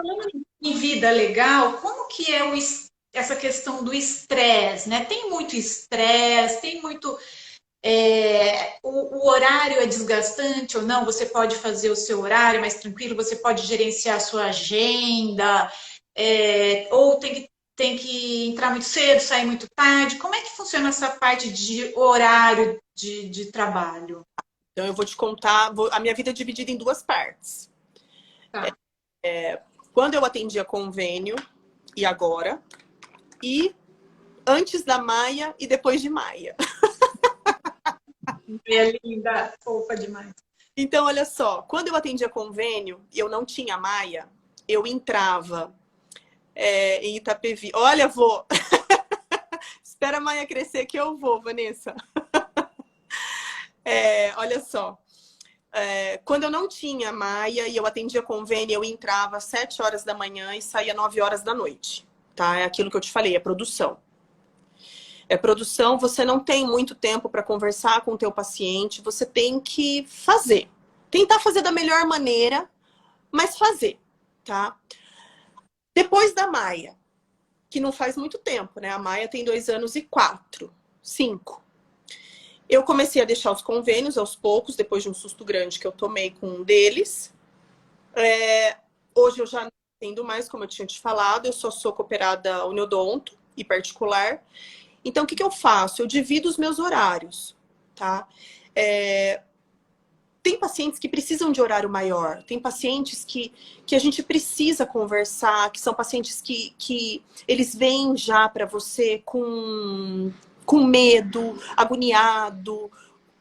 falando em vida legal, como que é essa questão do estresse, né? Tem muito estresse, tem muito. O horário é desgastante ou não? Você pode fazer o seu horário mais tranquilo, você pode gerenciar a sua agenda, ou tem que entrar muito cedo, sair muito tarde. Como é que funciona essa parte de horário de trabalho? Então, eu vou te contar, a minha vida é dividida em duas partes. Tá. Quando eu atendia convênio, e agora, e antes da Maia e depois de Maia. É linda, fofa demais. Então, olha só, quando eu atendia convênio e eu não tinha Maia, eu entrava em Itapevi. Olha, vou. Espera a Maia crescer que eu vou, Vanessa. Olha só. Quando eu não tinha Maia e eu atendia convênio, eu entrava às 7 horas da manhã e saía 9 horas da noite. Tá? É aquilo que eu te falei, é produção. É produção, você não tem muito tempo para conversar com o teu paciente, você tem que fazer. Tentar fazer da melhor maneira, mas fazer, tá? Depois da Maia, que não faz muito tempo, né? A Maia tem 2 anos e 4, 5. Eu comecei a deixar os convênios aos poucos, depois de um susto grande que eu tomei com um deles. Hoje eu já não atendo mais, como eu tinha te falado, eu só sou cooperada uniodonto e particular. Então, o que eu faço? Eu divido os meus horários, tá? Tem pacientes que precisam de horário maior, tem pacientes que a gente precisa conversar, que são pacientes que eles vêm já para você com medo, agoniado.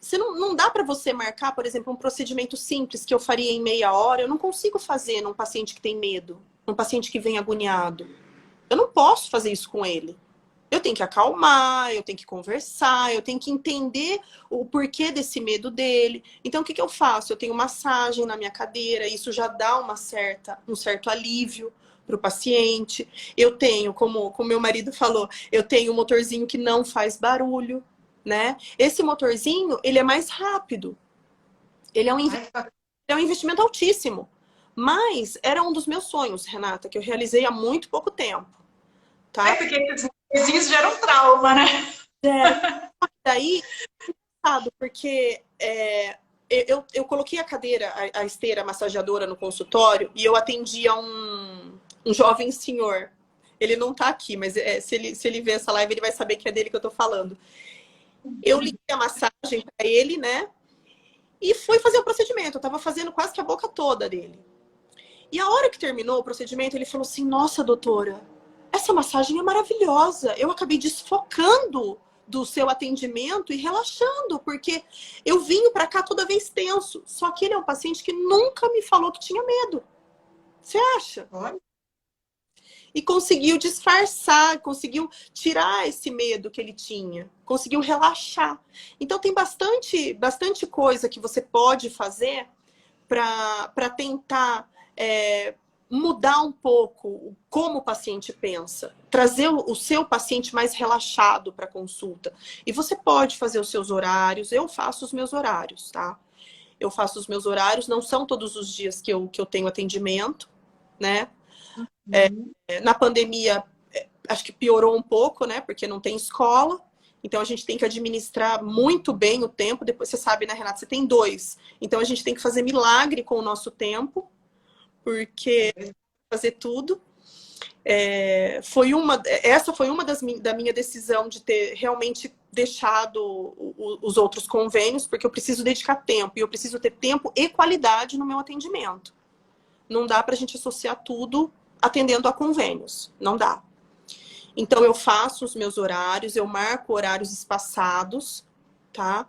Você não dá para você marcar, por exemplo, um procedimento simples que eu faria em meia hora, eu não consigo fazer num paciente que tem medo, num paciente que vem agoniado. Eu não posso fazer isso com ele. Eu tenho que acalmar, eu tenho que conversar, eu tenho que entender o porquê desse medo dele. Então, o que eu faço? Eu tenho massagem na minha cadeira, isso já dá um certo alívio para o paciente. Eu tenho, como meu marido falou, eu tenho um motorzinho que não faz barulho, né? Esse motorzinho, ele é mais rápido. Ele é um investimento altíssimo. Mas era um dos meus sonhos, Renata, que eu realizei há muito pouco tempo, tá? Porque esses geram trauma, né? Daí, porque eu coloquei a cadeira, a esteira massageadora no consultório e eu atendia um jovem senhor. Ele não tá aqui, mas se ele ver essa live, ele vai saber que é dele que eu tô falando. Eu liguei a massagem para ele, né? E fui fazer o procedimento. Eu tava fazendo quase que a boca toda dele. E a hora que terminou o procedimento, ele falou assim: nossa, doutora, essa massagem é maravilhosa. Eu acabei desfocando do seu atendimento e relaxando, porque eu vim para cá toda vez tenso. Só que ele é um paciente que nunca me falou que tinha medo. Você acha? Olha. E conseguiu disfarçar, conseguiu tirar esse medo que ele tinha, conseguiu relaxar. Então tem bastante coisa que você pode fazer para tentar mudar um pouco como o paciente pensa, trazer o seu paciente mais relaxado para a consulta. E você pode fazer os seus horários, eu faço os meus horários, tá? Eu faço os meus horários, não são todos os dias que eu tenho atendimento, né? Na pandemia, acho que piorou um pouco, né? Porque não tem escola. Então, a gente tem que administrar muito bem o tempo. Depois, você sabe, né, Renata? Você tem 2. Então, a gente tem que fazer milagre com o nosso tempo, porque fazer tudo. Essa foi uma da minha decisão de ter realmente deixado os outros convênios, porque eu preciso dedicar tempo. E eu preciso ter tempo e qualidade no meu atendimento. Não dá para a gente associar tudo atendendo a convênios. Não dá. Então, eu faço os meus horários, eu marco horários espaçados, tá?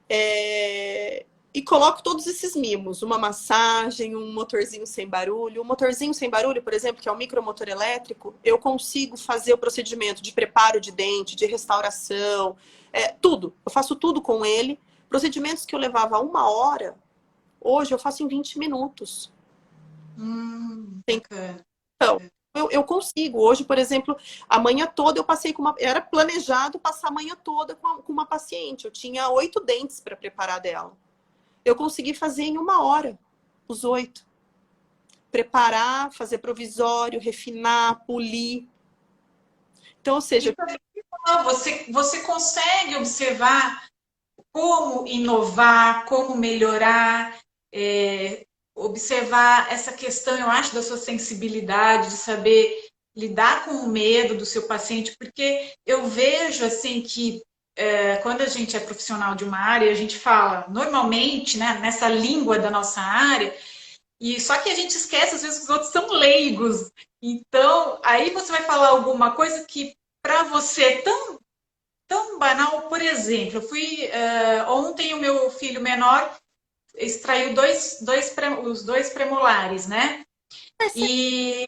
E coloco todos esses mimos. Uma massagem, um motorzinho sem barulho. Um motorzinho sem barulho, por exemplo, que é um micromotor elétrico, eu consigo fazer o procedimento de preparo de dente, de restauração, tudo. Eu faço tudo com ele. Procedimentos que eu levava 1 hora, hoje eu faço em 20 minutos. Bacana. Então, eu consigo. Hoje, por exemplo, a manhã toda eu passei com uma. Era planejado passar a manhã toda com uma paciente. Eu tinha 8 dentes para preparar dela. Eu consegui fazer em 1 hora, os 8. preparar, fazer provisório, refinar, polir. Então, ou seja, você consegue observar como inovar, como melhorar, observar essa questão, eu acho, da sua sensibilidade, de saber lidar com o medo do seu paciente, porque eu vejo assim que quando a gente é profissional de uma área, a gente fala normalmente, né, nessa língua da nossa área, e só que a gente esquece, às vezes, que os outros são leigos. Então, aí você vai falar alguma coisa que para você é tão banal. Por exemplo, eu fui ontem, o meu filho menor extraiu os dois premolares, né? E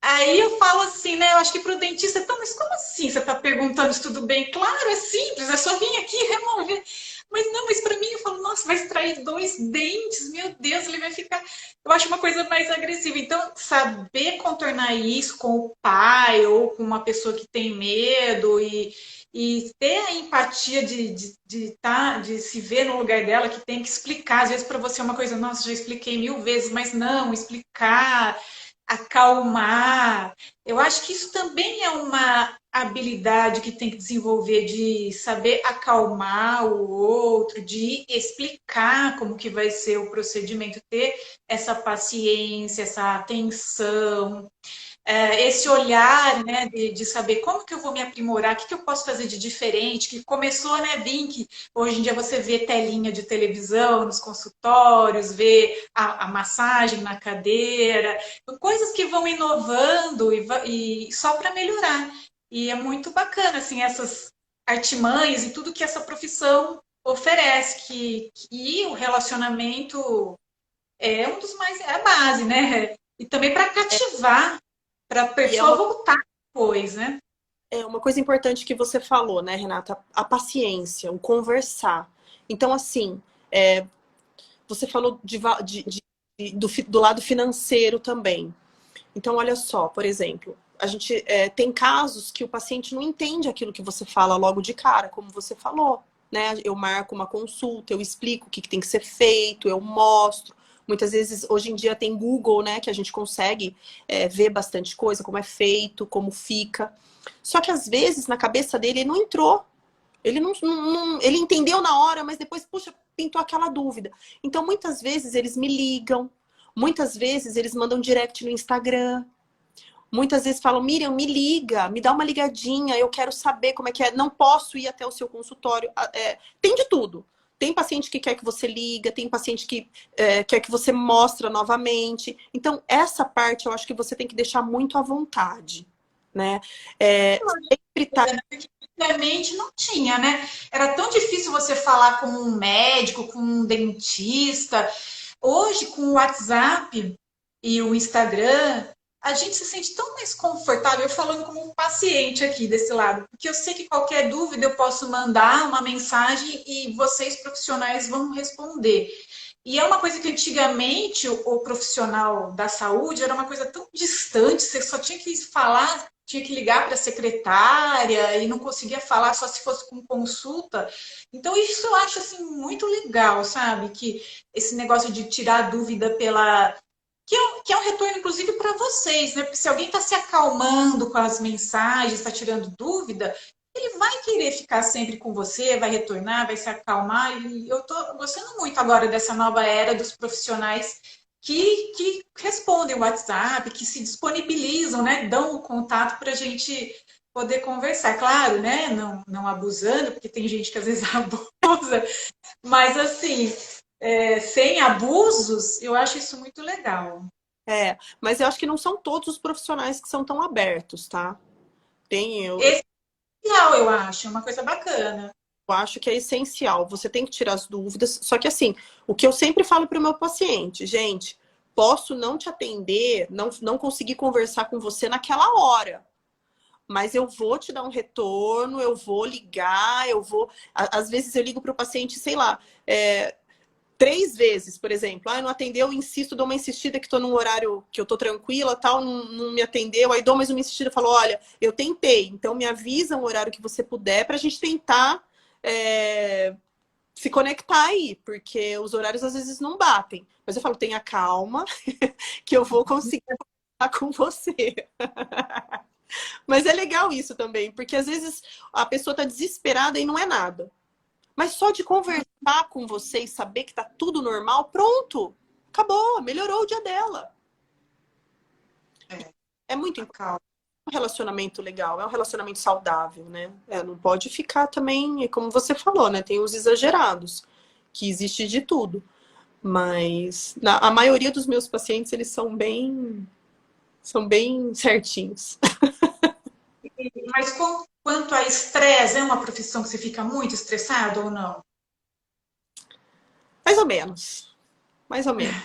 aí eu falo assim, né? Eu acho que para o dentista, então, mas como assim? Você está perguntando se tudo bem? Claro, é simples, é só vir aqui e remover. Mas não, mas para mim eu falo, nossa, vai extrair dois dentes, meu Deus, ele vai ficar. Eu acho uma coisa mais agressiva. Então, saber contornar isso com o pai ou com uma pessoa que tem medo e ter a empatia de se ver no lugar dela, que tem que explicar. Às vezes para você é uma coisa, nossa, já expliquei 1000 vezes, mas não, explicar, acalmar. Eu acho que isso também é uma habilidade que tem que desenvolver de saber acalmar o outro, de explicar como que vai ser o procedimento, ter essa paciência, essa atenção, esse olhar, né, de saber como que eu vou me aprimorar, o que, que eu posso fazer de diferente, que começou, né, Vink, hoje em dia você vê telinha de televisão nos consultórios, vê a massagem na cadeira, coisas que vão inovando e só para melhorar. E é muito bacana, assim, essas artimanhas e tudo que essa profissão oferece, que o relacionamento é um dos mais, é a base, né? E também para cativar, para a e pessoa voltar depois, né? é uma coisa importante que você falou, né, Renata? A paciência, o conversar. Então, assim, você falou do lado financeiro também. Então, olha só, por exemplo, a gente tem casos que o paciente não entende aquilo que você fala logo de cara, como você falou, né? Eu marco uma consulta, eu explico o que tem que ser feito, eu mostro. Muitas vezes, hoje em dia, tem Google, né? Que a gente consegue ver bastante coisa, como é feito, como fica. Só que, às vezes, na cabeça dele, não entrou. Ele ele entendeu na hora, mas depois, puxa, pintou aquela dúvida. Então, muitas vezes, eles me ligam. Muitas vezes, eles mandam direct no Instagram. Muitas vezes falam, Miriam, me liga, me dá uma ligadinha, eu quero saber como é que é. Não posso ir até o seu consultório. Tem de tudo. Tem paciente que quer que você liga, tem paciente que quer que você mostre novamente. Então, essa parte eu acho que você tem que deixar muito à vontade, né? Sempre tá... Antigamente não tinha, né? Era tão difícil você falar com um médico, com um dentista. Hoje, com o WhatsApp e o Instagram, a gente se sente tão mais confortável, eu falando como um paciente aqui desse lado, porque eu sei que qualquer dúvida eu posso mandar uma mensagem e vocês profissionais vão responder. E é uma coisa que antigamente o profissional da saúde era uma coisa tão distante, você só tinha que falar, tinha que ligar para a secretária e não conseguia falar só se fosse com consulta. Então isso eu acho assim muito legal, sabe? Que esse negócio de tirar dúvida pela que é um retorno, inclusive, para vocês, né? Porque se alguém está se acalmando com as mensagens, está tirando dúvida, ele vai querer ficar sempre com você, vai retornar, vai se acalmar. E eu estou gostando muito agora dessa nova era dos profissionais que respondem o WhatsApp, que se disponibilizam, né? Dão o contato para a gente poder conversar. Claro, né? Não abusando, porque tem gente que às vezes abusa, mas assim, sem abusos, eu acho isso muito legal. Mas eu acho que não são todos os profissionais que são tão abertos, tá? Tem, Essencial, eu acho, é uma coisa bacana. eu acho que é essencial. Você tem que tirar as dúvidas. Só que assim, o que eu sempre falo para o meu paciente, gente, posso não te atender, não conseguir conversar com você naquela hora. Mas eu vou te dar um retorno, eu vou ligar, eu vou. Às vezes eu ligo para o paciente, sei lá, 3 vezes, por exemplo. Ah, não atendeu, eu insisto, dou uma insistida que estou num horário que eu estou tranquila, tal, não me atendeu. Aí dou mais uma insistida, falo, olha, eu tentei, então me avisa um horário que você puder para a gente tentar se conectar aí, porque os horários às vezes não batem. Mas eu falo, tenha calma, que eu vou conseguir falar com você. Mas é legal isso também, porque às vezes a pessoa tá desesperada e não é nada. Mas só de conversar com você e saber que tá tudo normal, pronto, acabou, melhorou o dia dela. É muito importante. Um relacionamento legal, é um relacionamento saudável, né? Não pode ficar também, como você falou, né? Tem os exagerados, que existe de tudo. Mas a maioria dos meus pacientes, eles são bem certinhos. Mas quanto a estresse, é uma profissão que você fica muito estressado ou não? Mais ou menos. Mais ou menos.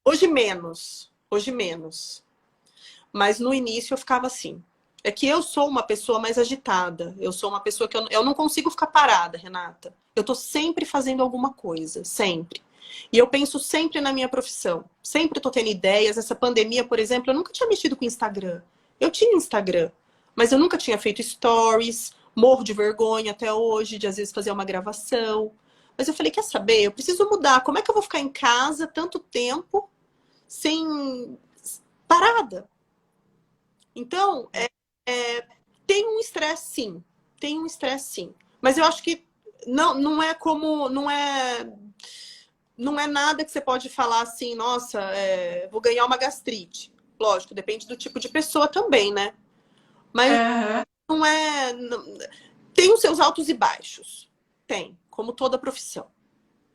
Hoje menos. Hoje menos. Mas no início eu ficava assim. É que eu sou uma pessoa mais agitada. Eu sou uma pessoa que eu não consigo ficar parada, Renata. Eu tô sempre fazendo alguma coisa. Sempre. E eu penso sempre na minha profissão. Sempre tô tendo ideias. Essa pandemia, por exemplo, eu nunca tinha mexido com Instagram. Eu tinha Instagram. Mas eu nunca tinha feito stories. Morro de vergonha até hoje de às vezes fazer uma gravação. Mas eu falei, quer saber? Eu preciso mudar. Como é que eu vou ficar em casa tanto tempo sem parada? Então, tem um estresse sim. Tem um estresse sim. Mas eu acho que não é como... Não é nada que você pode falar assim, nossa, vou ganhar uma gastrite. Lógico, depende do tipo de pessoa também, né? Mas não é... Tem os seus altos e baixos. Tem, como toda profissão.